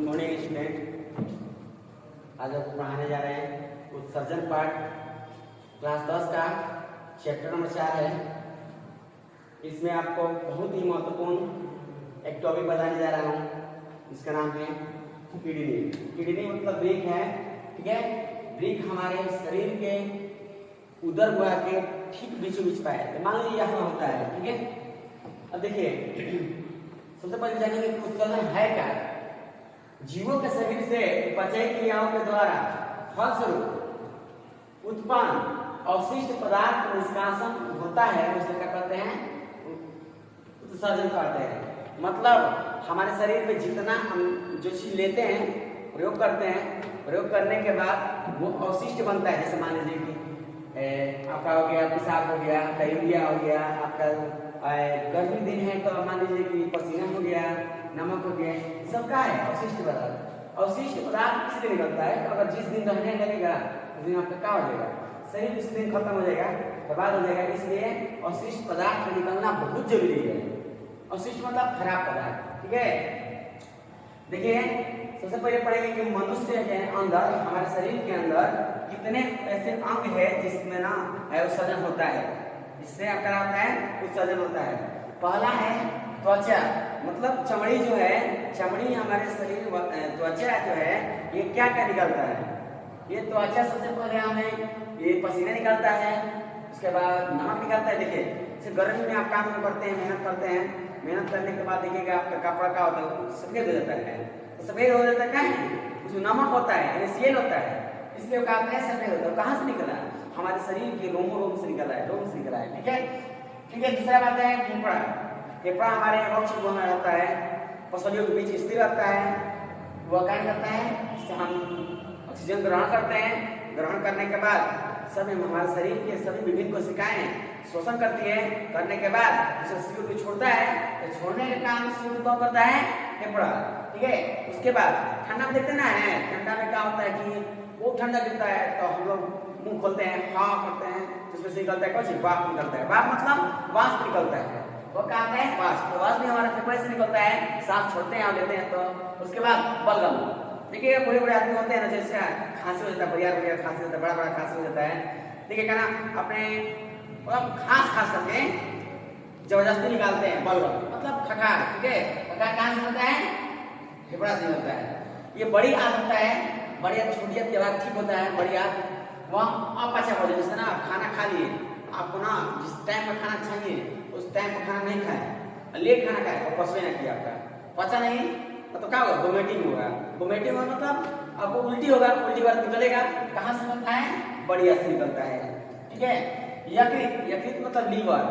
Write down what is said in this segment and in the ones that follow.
Morning student. आज आप पढ़ाने जा रहे हैं उत्सर्जन पाठ क्लास 10 का चैप्टर नंबर 4 है। इसमें आपको बहुत ही महत्वपूर्ण एक टॉपिक बताने जा रहा हूँ। इसका नाम है किडनी। किडनी मतलब ब्रेक है, ठीक है। ब्रेक हमारे शरीर के उदर गुहा के ठीक बीचों बीच पाया है, मान लीजिए यहाँ होता है, ठीक है। अब देखिए सबसे पहले जानेंगे उत्सर्जन है क्या। जीवों के शरीर से उपचय क्रियाओं के द्वारा फलस्वरूप उत्पन्न अवशिष्ट पदार्थ निष्कासन होता है, उसे क्या कहते हैं, उत्सर्जन कहते हैं। मतलब हमारे शरीर में जितना हम जो चीज लेते हैं, प्रयोग करते हैं, प्रयोग करने के बाद वो अवशिष्ट बनता है। जैसे मान लीजिए कि आपका हो गया पेशाब हो गया, यूरिया हो गया, आपका गर्मी दिन है तो मान लीजिए कि पसीना हो गया, नमक हो गया, सब का है अवशिष्ट पदार्थ। अवशिष्ट पदार्थ किससे निकलता है? अगर जिस दिन रहने लगेगा उस दिन आपका क्या हो जाएगा, शरीर उस दिन खत्म हो जाएगा, बर्बाद हो जाएगा। इसलिए अवशिष्ट पदार्थ निकलना बहुत जरूरी है। अवशिष्ट मतलब खराब पदार्थ, ठीक है। देखिए सबसे पहले पढ़ेंगे कि मनुष्य के अंदर, हमारे शरीर के अंदर कितने ऐसे अंग है जिसमें ना उत्सर्जन होता है, जिससे क्या होता है, उत्सर्जन होता है। पहला है त्वचा, मतलब चमड़ी जो है, चमड़ी हमारे शरीर त्वचा जो है ये क्या क्या निकलता है, ये त्वचा सबसे पहले हमें ये पसीना निकलता है, उसके बाद नमक निकलता है। देखिए जैसे गर्मी में आप काम करते हैं, मेहनत करते हैं, मेहनत करने के बाद देखिएगा आपका कपड़ा का होता है सफेद हो जाता है, तो सफेद हो जाता है क्या है, उसमें नमक होता है, NaCl होता है, इसलिए वो कहते हैं सफेद होता है। कहाँ से निकला? हमारे शरीर के रोम से निकला है, रोम से निकला है, ठीक है, ठीक है। दूसरा बात है फेफड़ा। फेफड़ा हमारे वक्ष गुहा में होता है, पसलियों के बीच स्थिर रहता है। वह क्या करता है, इससे हम ऑक्सीजन ग्रहण करते हैं, ग्रहण करने के बाद सभी हमारे शरीर के सभी विभिन्न कोशिकाएं शोषण करती है, करने के बाद उसे शरीर को छोड़ता है, तो छोड़ने का काम शरीर कौन करता है, फेफड़ा, ठीक है। उसके बाद ठंडा में देखते ना है, ठंडा में क्या होता है कि वो ठंडा गिरता है तो हम लोग मुंह खोलते हैं, हाँ करते हैं, जिसमें से निकलता है कुछ वाष्प निकलता है। वाष्प मतलब वाष्प निकलता है, वो कहते हैं वाष्प। तो वाष्प भी हमारे फेफड़े से निकलता है, सांस छोड़ते हैं और लेते हैं। तो उसके बाद बलगम, देखिए बड़े बड़े आदमी होते हैं ना, जैसे खांसी हो जाता है, बढ़िया खांसी हो जाता है, बड़ा खांसी हो जाता है, देखिए क्या ना अपने खास करके जबरदस्ती निकालते हैं बलगम, मतलब खखार, ठीक है। खखार कहाँ से होता है, फेफड़ा से होता है। ये बड़ी आंत होता है, बड़ी आंत छोटी आंत के बाद ठीक होता है, बड़ी आंत वहाँ अपचा हो जाए। जैसे ना खाना खा लिए, आपको ना जिस टाइम में खाना चाहिए उस टाइम पर खाना नहीं खाए, लेट खाना खाए और पचवे ना किया, आपका पचा नहीं तो क्या होगा, वोमिटिंग होगा। वोमिटिंग होगा मतलब आपको उल्टी होगा, उल्टी बार निकलेगा, कहाँ से निकलता है, बड़ी आंत से निकलता है, ठीक है। यकृत, यकृत मतलब लीवर।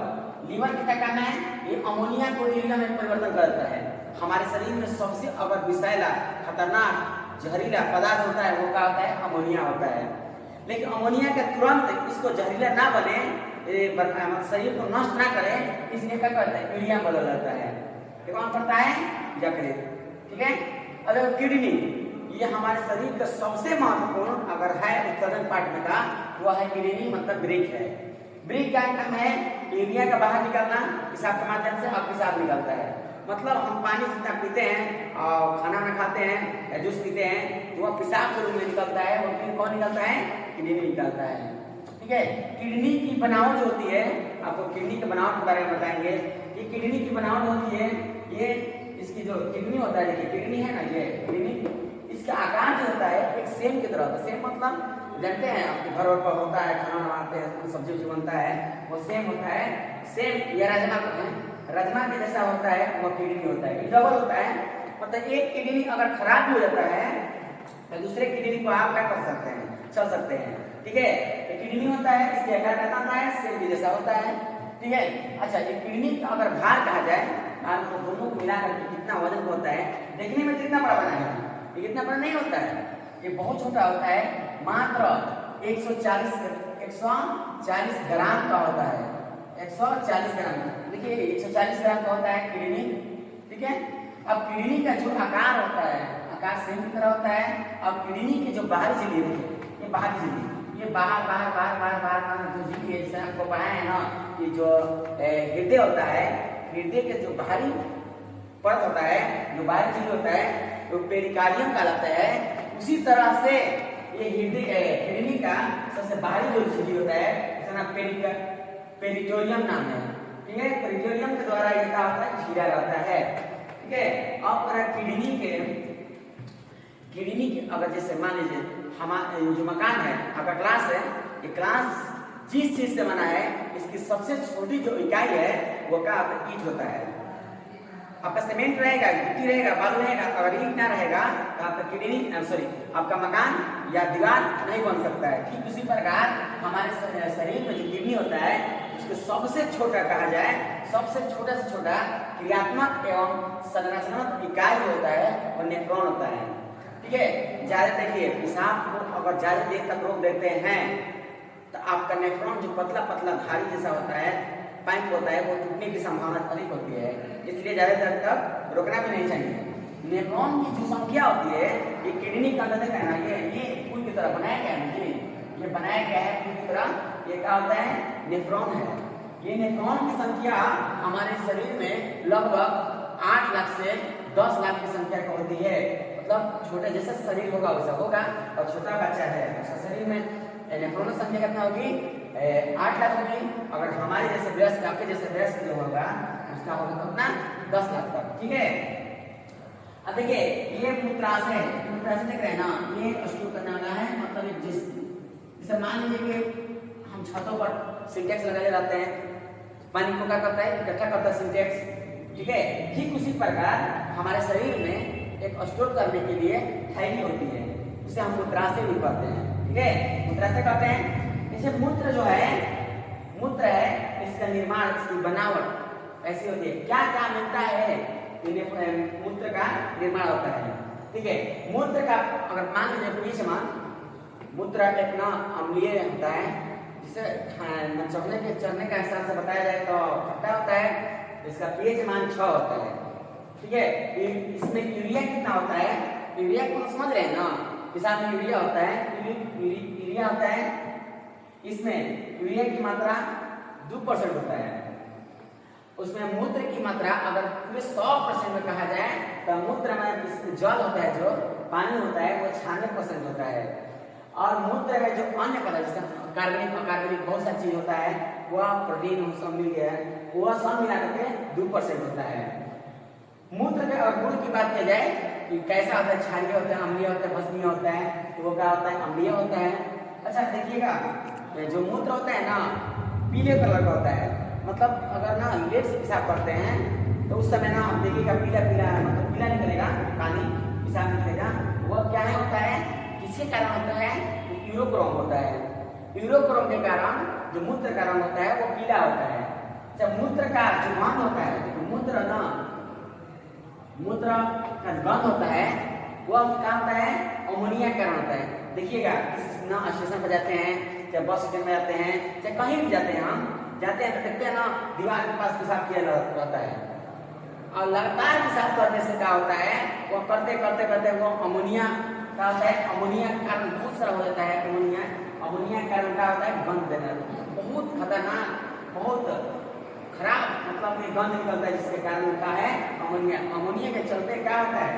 लीवर का क्या काम है, ये अमोनिया को यूरिया में परिवर्तन करता है। हमारे शरीर में सबसे अगर विषैला खतरनाक जहरीला पदार्थ होता है वो क्या होता है, अमोनिया होता है। लेकिन अमोनिया के तुरंत इसको जहरीला ना बने, शरीर को नष्ट ना करे, इसलिए क्या करता है, यूरिया बदल जाता है। कौन करता है, यकृत, ठीक है। अब किडनी, ये हमारे शरीर का सबसे महत्वपूर्ण अगर है उत्सर्जन पार्ट में का, वो है किडनी, मतलब ब्रेक है। ब्रेक का काम है यूरिया का बाहर निकलना, पेशाब के माध्यम से और पेशाब निकलता है। मतलब हम पानी जितना पीते हैं और खाना में खाते हैं या जूस पीते हैं तो वह पेशाब के रूप में निकलता है, और फिर कौन निकलता है, किडनी निकलता है, ठीक है। किडनी की बनावट जो होती है, आपको किडनी के बनावट के बारे में बताएंगे। ये किडनी की बनावट होती है, ये इसकी जो किडनी होता है, देखिए किडनी है ना, ये किडनी, इसका आकार जो होता है एक सेम की तरह होता है। सेम मतलब जानते हैं आपके घर पर होता है, खाना बनाते हैं, सब्जी जो बनता है वो सेम होता है। सेम ये राजमा है, राजमा के जैसा होता है, वो किडनी होता है, डबल होता है। मतलब एक किडनी अगर खराब हो जाता है तो दूसरे किडनी को आप क्या कर सकते हैं, चल सकते हैं, ठीक है। तो किडनी होता है, इसके आकार कैसा होता है, सेम के जैसा होता है, ठीक है। अच्छा, ये किडनी का अगर भार कहा जाए, भार को दोनों को मिलाकर कितना वजन होता है, देखने में कितना बड़ा बना है, ये इतना बड़ा नहीं होता है, ये बहुत छोटा होता है, मात्र 140 ग्राम का होता है, 140 ग्राम। देखिए 140 ग्राम का होता है किडनी, ठीक है। अब किडनी का जो आकार होता है, आकार सेम की तरह होता है। अब किडनी के जो बाहरी झिल्ली है, ये बाहरी झिल्ली, ये बाहर जो झिल्ली है, जैसे आपको पढ़ाया है ना कि जो हृदय होता है, हृदय के जो बाहरी परत होता है, जो बाहरी झिल्ली होता है, वो पेरिकार्डियम कहलाता है। उसी तरह से ये किडनी का सबसे बाहरी जो झिल्ली होता है इसका नाम पेरिटोनियम नाम है। ठीक है, पेरिटोनियम के द्वारा ये क्या होता है, घिरा रहता है। ठीक है, अब अगर किडनी के अगर जैसे मान लीजिए हमारा जो मकान है, आपका क्लास है, ये क्लास जिस चीज से बना है इसकी सबसे छोटी जो इकाई है वो क्या होता है, ईंट होता है। आपका सीमेंट रहेगा, गिट्टी रहेगा, बालू रहेगा, अगर ईंट ना रहेगा तो आपका आपका मकान या दीवार नहीं बन सकता है। ठीक उसी प्रकार हमारे शरीर में जो किडनी होता है उसको सबसे छोटा कहा जाए, सबसे छोटा से छोटा क्रियात्मक एवं संरचनात्मक इकाई जो होता है वो नेफ्रॉन होता है। ठीक है, ज्यादा देखिए पेशाब को अगर ज्यादा देर तक रोक देते हैं तो आपका नेफ्रॉन जो पतला पतला धारी जैसा होता है, पाइप होता है, वो टूटने की संभावना अधिक होती है, इसलिए ज्यादा देर तक रोकना भी नहीं चाहिए। नेफ्रॉन की जो संख्या होती है ये किडनी का अंदर कहना ये फूल की तरह बनाया गया है, ये बनाया गया है फूल की तरह, ये क्या होता है, नेफ्रॉन है। ये नेफ्रॉन की संख्या हमारे शरीर में लगभग 8 लाख से 10 लाख की संख्या का होती है। मतलब छोटे जैसा शरीर होगा वैसा होगा, और छोटा बच्चा है उसका शरीर में नेफ्रॉन की संख्या कितना होगी, 8 लाख होगी। अगर हमारे जैसे वयस्क, आपके जैसे वयस्क जो होगा उसका होगा कितना, 10 लाख तक। ठीक है, अब देखिए ये मूत्राशय है, मूत्राशय देख रहे हैं ना, ये स्टोर करने वाला है। मतलब जैसे मान लीजिए कि हम छतों पर सिंटेक्स लगाए रहते हैं, पानी को क्या करता है, इकट्ठा करता है सिंटेक्स। ठीक है, ठीक उसी प्रकार हमारे शरीर में एक स्टोर करने के लिए थैली होती है, उसे हम मूत्राशय भी कहते हैं। ठीक है, मूत्राशय कहते हैं। जैसे मूत्र जो है, मूत्र है, इसका निर्माण, इसकी बनावट ऐसी होती है, क्या क्या मिलता है, मूत्र का निर्माण होता है। ठीक है, मूत्र का अगर मान लीजिए पीछे मूत्र एक ना अम्लीय होता है, जिसे चढ़ने का हिसाब से बताया जाए तो खट्टा होता है, इसका पीएच मान 6 होता है। ठीक है, इसमें यूरिया कितना होता है, यूरिया को समझ रहे हैं ना, पेशाब में यूरिया होता है, यूरिया होता है, इसमें यूरिया की मात्रा 2% होता है। उसमें मूत्र की मात्रा अगर पूरे 100% में कहा जाए तो मूत्र में जल होता है, जो पानी होता है वो 96% होता है। और मूत्र में जो अन्य पदार्थ जैसे कार्बनिक अकार्बनिक बहुत सा चीज होता है, वह प्रोटीन सब मिल गया है, वह सब मिला करके 2% होता है। मूत्र के और गुण की बात की जाए कि कैसा होता है, क्षारीय होता है, अम्लीय होता है, भस्मीय होता है, तो वो क्या होता है, अम्लीय होता है। अच्छा देखिएगा, जो मूत्र होता है ना पीले कलर का होता है, मतलब अगर ना लेट से पेशाब करते हैं तो उस समय ना आप देखिएगा पीला पीला, मतलब पीला निकलेगा, पानी पेशाब निकलेगा, वो क्या है होता है, किसके कारण होता है, यूरोक्रोम होता है। यूरोक्रोम के कारण जो मूत्र का रंग होता है वो पीला होता है। जब मूत्र का जो गंध होता है, मूत्र का गंध होता है वह क्या होता है, अमोनिया का कारण होता है। देखिएगा ना स्टेशन पर जाते हैं, चाहे बस स्टैंड में जाते हैं, चाहे कहीं भी जाते हैं, हम जाते हैं तो देखते हैं ना दीवार के पास पेशाब किया रहता है, और लगातार पेशाब करने से क्या होता है, वो करते करते करते वो अमोनिया का होता है, अमोनिया का कारण बहुत सारा हो जाता है। अमोनिया का कारण क्या होता है, गंध देना, बहुत खतरनाक, बहुत खराब, मतलब ये गंध निकलता है, जिसके कारण क्या है, अमोनिया के चलते क्या होता है,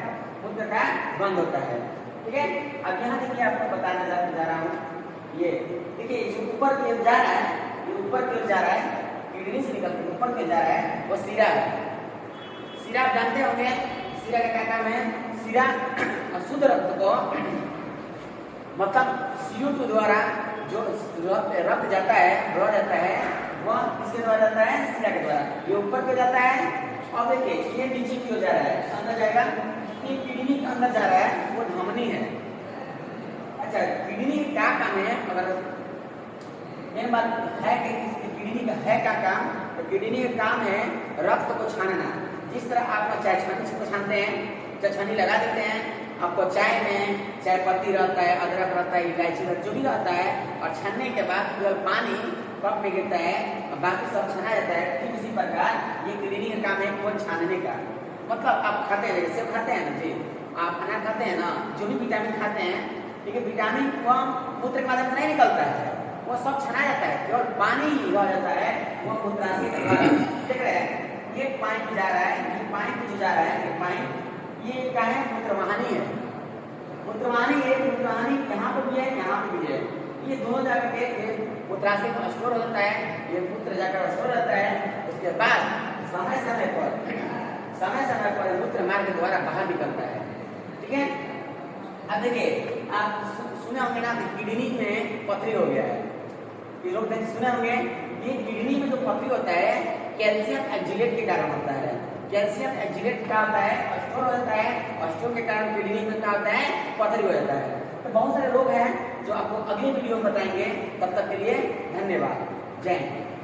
मूत्र का गंध होता है। ठीक है, अब यहाँ देखिए आपको बताने जा रहा हूँ, ये देखिए जो ऊपर की ओर जा रहा है, ये ऊपर की ओर जा रहा है, किडनी से निकल के ऊपर की जा रहा है, वो शिरा है। शिरा आप जानते होंगे, शिरा का क्या काम है, शिरा शुद्ध रक्त को, मतलब CO2 द्वारा जो रक्त जाता है, ब्लड जाता है, वह किसके द्वारा जाता है, शिरा के द्वारा। ये ऊपर को जाता है, और देखिए ये नीचे की ओर जा रहा है, अंदर जाएगा, ये किडनी के अंदर जा रहा है, वो धमनी है। अच्छा, किडनी का क्या काम है, अगर मेन बात है कि किडनी का है क्या काम, तो किडनी का काम है रक्त को छानना। जिस तरह आप चाय छानी को छानते हैं, छानी लगा देते हैं, आपको चाय में चाय पत्ती रहता है, अदरक रहता है, इलायची रहता है, जो भी रहता है, और छानने के बाद केवल पानी कप में गिरता है और बाकी सब छाना जाता है। ठीक इसी प्रकार ये किडनी का काम है केवल छानने का। मतलब आप खाते हैं, सेब खाते हैं ना जी, आप खाना खाते हैं ना, जो भी विटामिन खाते हैं, ठीक है, विटामिन को मूत्र के माध्यम से नहीं निकलता है, वो सब छना जाता है, केवल पानी ही रह जाता है, वो मूत्राशय के द्वारा। देख रहे हैं, ये पाइप जा रहा है, ये पाइप जो जा रहा है, ये पाइप ये क्या है, मूत्रवाहिनी है। मूत्रवाहिनी है, मूत्रवाहिनी यहाँ पर भी है, यहाँ पर भी है। ये दोनों जाकर के मूत्राशय में स्टोर हो जाता है, ये मूत्र जाकर स्टोर होता है। उसके बाद समय समय पर मूत्र मार्ग के द्वारा बाहर निकलता है। ठीक है, अब देखिए आप सुने होंगे ना किडनी में पथरी हो गया है, ये लोग सुने होंगे। ये किडनी में जो पथरी होता है कैल्शियम एक्जिलेट के कारण होता है। कैल्शियम एक्जिलेट क्या होता है, स्टोर हो जाता है, और स्टोर के कारण किडनी में क्या होता है, पथरी हो जाता है। तो बहुत सारे रोग हैं जो आपको अगले वीडियो में बताएंगे। तब तक के लिए धन्यवाद, जय हिंद।